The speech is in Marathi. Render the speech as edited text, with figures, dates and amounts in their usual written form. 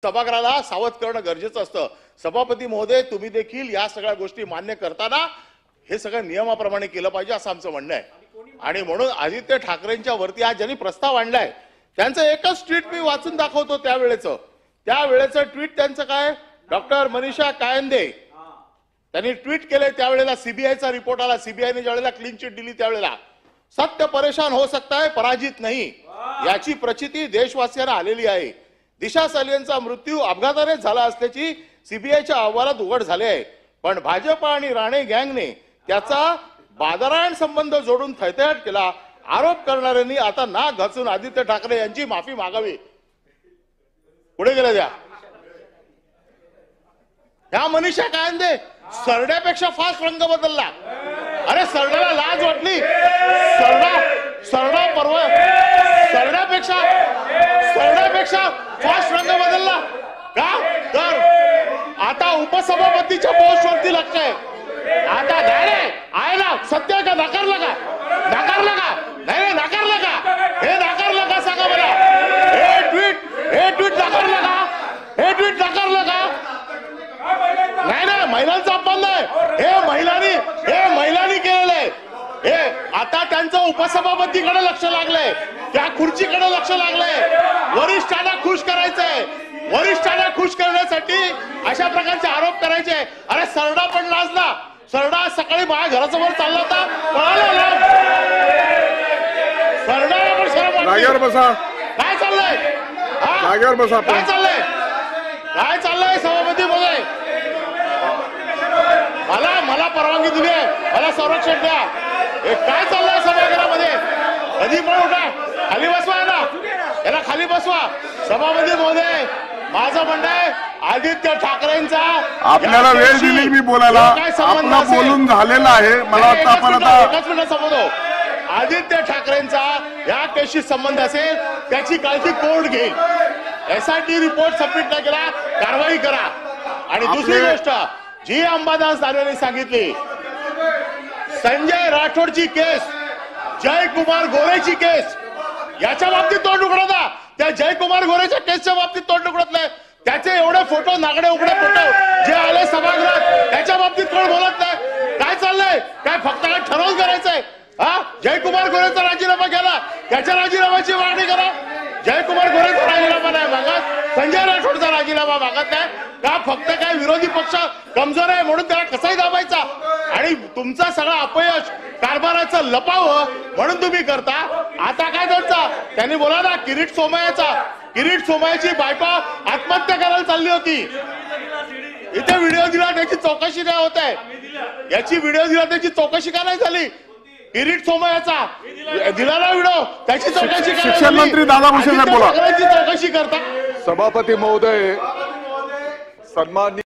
सभागृहाला सावध करणं गरजेचं असतं। सभापती महोदय, तुम्ही देखील या सगळ्या गोष्टी मान्य करताना हे सगळं नियमाप्रमाणे केलं पाहिजे असं आमचं म्हणणं आहे। आणि म्हणून आदित्य ठाकरेंच्या वरती आज ज्यांनी प्रस्ताव आणलाय त्यांचं एकच ट्विट मी वाचून दाखवतो। त्यावेळेचं ट्विट त्यांचं काय, डॉक्टर मनीषा कायंदे त्यांनी ट्विट केले त्यावेळेला सीबीआयचा रिपोर्ट आला, सीबीआयने ज्यावेळेला क्लीन चिट दिली त्यावेळेला सत्य परेशान हो सकता है पराजित नहीं याची प्रचिती देशवासियांना आलेली आहे। दिशा सालियनचा मृत्यू अपघाताने झाला असल्याची सीबीआयच्या अहवालात उघड झाले आहे, पण भाजप आणि राणे गँगने त्याचा बाजाराण संबंध जोडून थैथयाट केला। आरोप करणाऱ्यांनी आता नाक घासून आदित्य ठाकरे यांची माफी मागावी। पुढे गेले त्या मनीषा कायंदे सरड्यापेक्षा फास्ट रंग बदलला। अरे सरड्याला लाज वाटली, सरडा परवा सरड्यापेक्षा फास्ट रंग बदलला का? तर आता उपसभापतीच्या पोस्टवरती लक्ष आहे। आता नाही आयला सत्य का नाकारलं का? नाही नाकारलं का? हे नाकारलं का सांगा मला? हे ट्विट नाकारलं का? नाही महिलांचा अपमान नाही, हे महिलांनी केलेलं आहे। हे आता त्यांचं उपसभापतीकडे लक्ष लागलंय, त्या खुर्चीकडे लक्ष लागलंय। वरिष्ठांना खुश करायचंय, वरिष्ठांना खुश करण्यासाठी अशा प्रकारचे आरोप करायचे। अरे सरडा पण लाजला, सरडा सकाळी माझ्या घरासमोर चालला होता, पळाला सरडाला पण शरम वाटली। बसा, काय चाललंय? काय चाललंय सभापती महोदय? मला परवानगी दिली आहे, मला संरक्षण द्या। हे काय चाललंय सभागृहामध्ये? कधी पण उठा, खाली बसवा याला खाली बसवा। सभापती महोदय, माझं म्हणणं आहे आदित्य ठाकरेंचा आपल्याला वेळ दिली मी बोलायला, आपला बोलून झालेला आहे। मला वाटतं आपण आता एकच मिनिट समजतो। आदित्य ठाकरेंचा या केसशी संबंध असेल त्याची काळजी कोर्ट घेईल। एसआयटी रिपोर्ट सबमिट न केला कारवाई करा। आणि दुसरी गोष्ट जी अंबादास दानवेने सांगितली, संजय राठोडची केस, जयकुमार गोरेची केस, याच्या बाबतीत तोंड उघडता, त्या जयकुमार गोरेच्या केसच्या बाबतीत तोंड उघडत नाही। त्याचे एवढे फोटो, नागडे उघडे फोटो जे आले सभागृहात, त्याच्या बाबतीत कोण बोलत नाही। काय चाललंय? काय फक्त काय ठरवून करायचंय? जयकुमार गोरेचा राजीनामा केला, त्याच्या राजीनाम्याची मागणी करा। जयकुमार गोरेचा राजीनामा नाही मागत, संजय राठोडचा राजीनामा मागत नाही का? फक्त काय विरोधी पक्ष कमजोर आहे म्हणून त्याला कसाही दाबायचा आणि तुमचा सगळा अपयश कारभाराचं लपावं म्हणून तुम्ही करता। आता काय त्यांचा त्यांनी बोला ना, किरीट सोमय्याची बायको आत्महत्या करायला चालली होती, इथे व्हिडिओ दिला त्याची चौकशी नाही होत आहे। याची व्हिडिओ दिला त्याची चौकशी का नाही झाली? किरीट सोमय्याचा दिला ना व्हिडिओ, त्याची चौकशी करा। शिक्षण मंत्री दादा भुसे साहेब बोला। चौकशी करता। सभापती महोदय, सन्माननीय